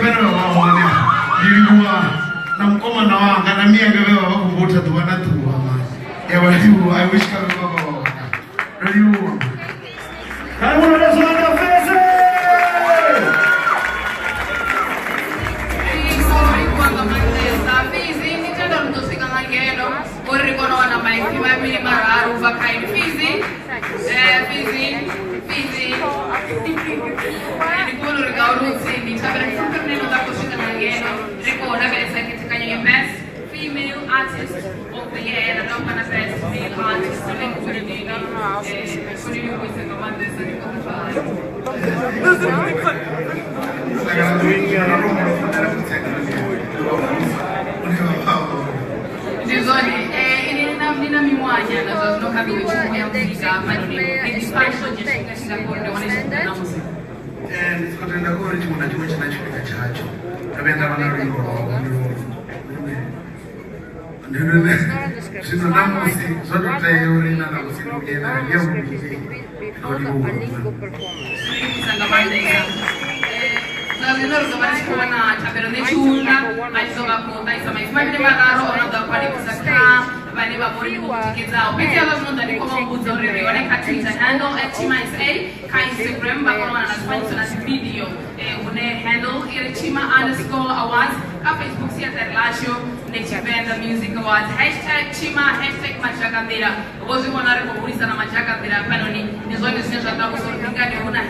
pena mwana nilikuwa na mkoma na wanga na mia gawe wa kumbuta tuwana tuwa ya waliu I wish kama baba wa waliu karibu na Yesu na fese Corrigono wana maifi mimi mararu vakai fizi Nikolo rigauluzi ni tabera fuka neno da kushika na ngeno rikona besa katika nye best female artist of the year na namba na best male artist ni kuridina kuni yuko sema mande sasa niko Dizoni, nina miwanya na zono kabili chukua muzika hapa ni dispassion jeshika Singapore wanaisha na muzika. Sikotenda kwa chuma china chika chacho. Kabenda wana ringo. Ndio sino namusi zote tayari na kusikugena leo muziki. Naliloro zamani kuona tabero ne chuna aizoga ko taisa mai family mararo ona da pari kusaka bani babori kutikeza opeti aba zonda ni koma mbuzo rere wane katika handle @chima_sa ka Instagram bakona na sponsor na video une handle @chima_awards ka Facebook sia terlasho ne chipenda music awards #chima #majagandira ozi kona rekubulisa na majagandira panoni nizoni sinjata kusoringa ni una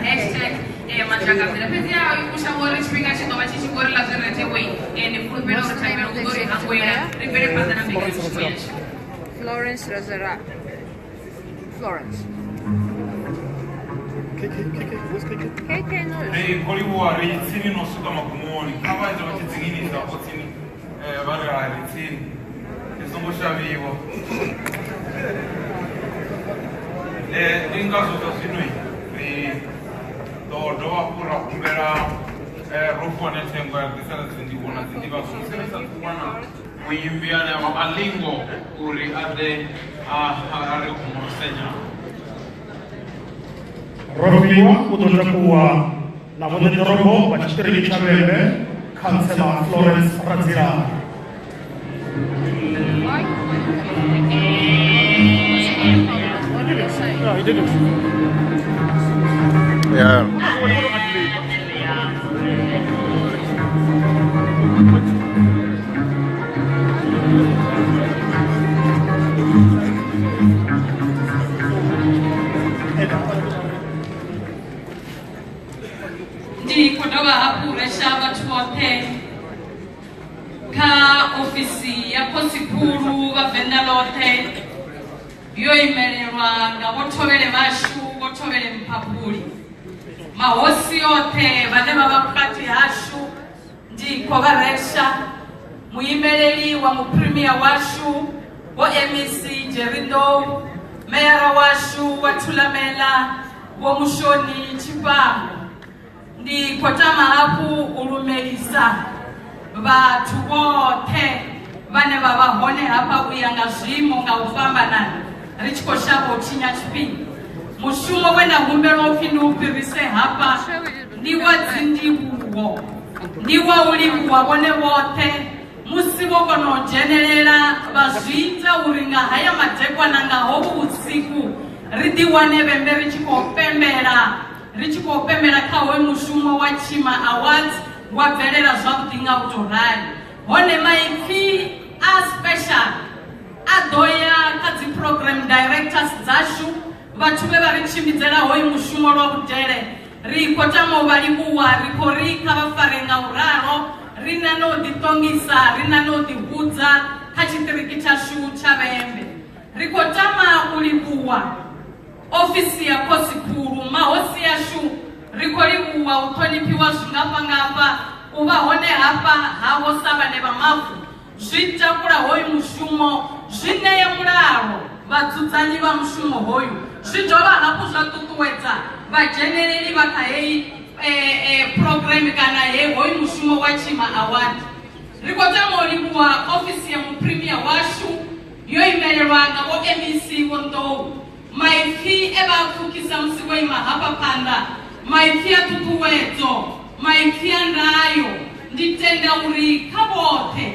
#majagandira pia ushauri chipinga chindo bachichi kore la zerete way ni fulbero taimero kudori hangwera ribere pazana mbele chimweshi Florence Razara. Florence. Keke no. Koliwa ritsini no suka makumoni. Kava nje batizingini za potini bara ritsini. Izongosha vivo. Ingazo za sinui. Do akura kumbera rofone tengo ya kisana zindikona zindiba kumusesa tukwana muimbiane alingo uri ade are kumosenya Rofiwa kutotakuwa na mwenendo wa Chitereki cha Bembe Kansela Florence Razira. What did it say? No, he didn't. Yeah. Ndi kutoka hapo reshaba tuote ka ofisi ya Kosipuru bavenda lote yo imererwa ngabotobere bashu botobere mpapuri mahosi yote bane babakati hashu ndi kobaresha muimereri wa mupremia washu wa MEC Jerindo Mera washu watulamela wa mushoni Chipango ndi kotama hapu urumelisa batu wote bane babahone hapa kuyanga zwimo nga ufamba nani richiko shabo chinya chipingi mushumo wena humbero finu upirise hapa ndiwa zindibuwo ndiwa ulimu wabone wote musibo kono generera bazwita uringa haya matekwa nanga hobu usiku ridiwane bembe richiko pembera kawe mushumo wa Chima Awards wa verera zwakutinga utorali hone maifi a special adoya kazi program directors zashu batume barichimizera hoyi mushumo lwa kudere rikotamo balibuwa rikorika bafarenga uraro rinano ditongisa rinano dihudza kachitiriki chashu chabembe rikotama ulibuwa ofisi ya Kosipuru mahosi yashu rikolibuwa utonipiwa ngapa ubahone hapa habo sabane bamafu zvitakura hoyi mushumo zvineye muraro vadzudzanyi va mushumo hoyu zvidova hapo zvatutuwedza vajenereri vakahei program kana hei hoyu mushumo wa Chima Award rikotamolibuwa ofisi ya mupremia washu yoimererwanga vo MEC vondou maifi evafukisa musiweima hapa panda maifi atutuwedzo maifi andayo nditenda uri kavote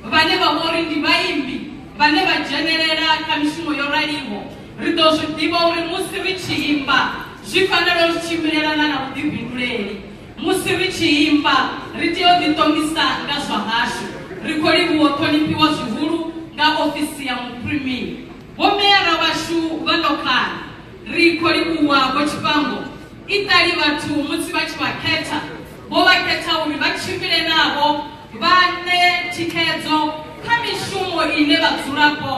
vane vavori ndi vaimbi vane vajenerera kha mishumo yo raliho ri ḓo zwi ḓivha uri musi ri tshi imba zwi fanela u tshimbilelana na vhuḓifhinduleli. Musi ri tshi imba ri tea u ḓiṱongisa nga zwa hashu. Ri khou livhuwa u ṱhonifhiwa zwihulu nga ofisi ya muprimiri. Vho meyara vhashu vha ḽokhani ri khou livhuwa Vho Tshifhango iṱali vhathu musi vha tshi vha khetha vho vha khetha uri vha tshimbile navho vha ṋe thikhedzo kha mishumo ine vhadzulapo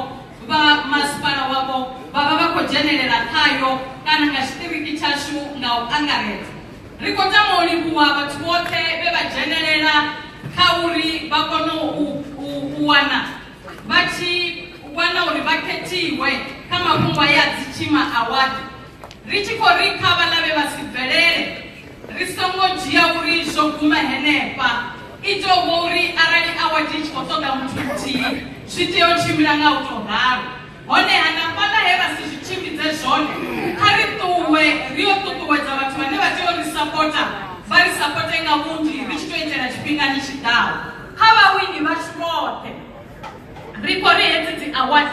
vha masipala wavho vha vha vha khou dzhenelela khayo kana nga tshiṱiriki tshashu nga u angaredza. Ri khou tama u livhuwa vhathu vhoṱhe vhe vha dzhenelela kha uri vha kone u wana uri vha khethiwe kha mafhungo ya Dzichima Award. Ri tshi khou ri kha vhaḽa vhe vha si bvelele ri songo dzhia uri zwo guma henefha i tea u vha uri arali award i tshi khou ṱoḓa muthu muthihi zwi tea u tshimbila nga u tou ralo. Honeha na fhaḽa he vha si zwi tshimbidze zwone kha ri ṱuwe ri yo ṱuṱuwedza vhathu vhane vha tea u ri sapota vha ri sapote nga vhunzhi ri tshi tou itela tshifhingani tshiḓaho. Kha vhawini vhashu vhoṱhe ri khou ri hedzi dzi award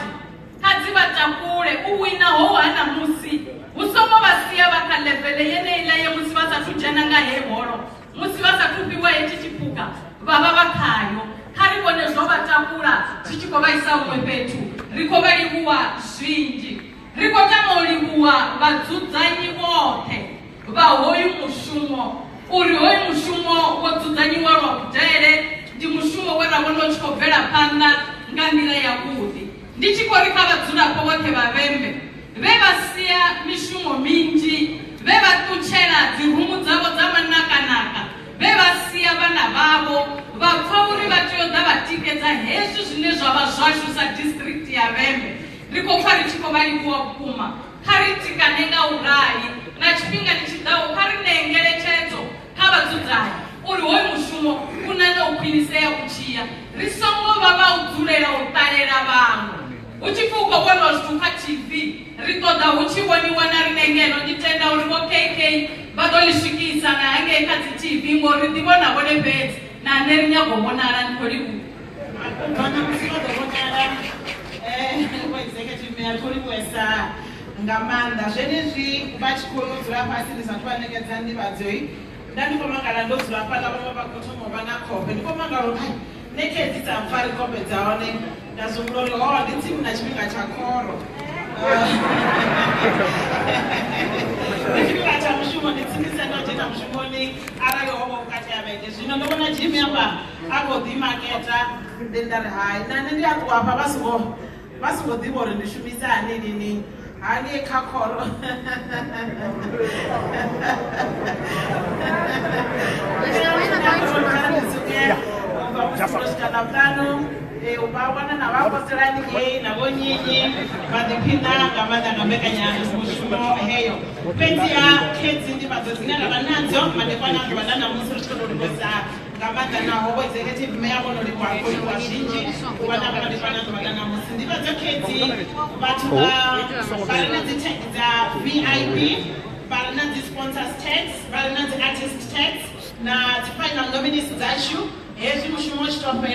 kha dzi vha takule u wina ho hana musi hu songo vha sia vha kha level yeneiḽa ye musi vha sathu dzhena nga he holo musi vha sathu fhiwa hetshi tshiphuga vha vha vha khayo. Kha ri vhone zwo vha takula zwi tshi khou vha isa huṅwe fhethu. Ri khou vha livhuwa zwinzhi. Ri khou tama u livhuwa vhadzudzanyi vhoṱhe vha hoyu mushumo uri hoyu mushumo wo dzudzanyiwa lwa vhudele ndi mushumo we ra vhona u tshi khou bvela phanḓa nga nḓila yavhuḓi. Ndi tshi khou ri kha vhadzulapo vhoṱhe vha Vhembe vhe vha sia mishumo minzhi vhe vha ṱutshela dzi rumu dzavho dza manakanaka vhe vha sia vhana vhavho vha pfa uri vha tea u ḓa vha tikedza hezwi zwine zwa vha zwashu sa district ya Vhembe. Ri khou pfa ri tshi khou vha livhuwa vhukuma. Kha ri tikane nga u rali na tshifhingani tshiḓaho kha ri ṋee ngeletshedzo kha vhadzudzayi uri hoyu mushumo u na na u khwinisea u tshiya. Ri songo vha vha u dzulela u ṱalela vhaṅwe hu tshi pfi u khou vhoniwa zwithu kha TV ri ṱoḓa hu tshi vhoniwa na riṋe ngeno. Ndi tenda uri vho KK vha ḓo ḽi swikisa na hangei kha dzi TV ngori ḓi vhona vhone fhedzi na nṋe ri nyago u vhonala. Ndi khou livhuwa. Vho executive mayor khou livhuwesa nga maanḓa zwenezwi vha tshi khou dzula fhasi ndi sathu vha ṋekedza nḓivhadzo nda ndi khou mangala ndo dzula fhaḽa vhaṅwe vha khou thoma u vha na khombe. Ndi khou mangala uri ṋekedzi dza mpfari khombe dza hone nda zwimbula uri ho ndi tsini na tshifhinga tsha khoro tshifhinga tsha mushumo ndi tsinisa ndo dzhena mushumoni arali ho vha vhukati ha vhege. Zwino ndo vhona Jimmy amba a khou ḓimaketa ndi nda ri hai na nṋe ndi a ṱuwa hafha vha songo ḓivha uri ndi shumisa hani lini hani kha khoro ubawana na vakoselani ngei na vonyinyi vhaḓiphina nga maanḓa nga mbekanyamushumo heyo. Fhedziha khetsi ndivhadzo dzine ravha nadzo madekwana a ḓuvha ḽa ṋamusi ri tshi khou livhuwesa nga maanḓa naho vho executive mayor vhono livhuwa khou livhuwa zwinzhi u vha na madekwana a ḓuvha ḽa ṋamusi. Ndivhadzo khetsi vhathu vha re na dzi tag dza VIP vha re na dzi sponsors tags vha re na dzi artist tags na dzi final nominees dzashu hezwi mushumo u tshi tou fhela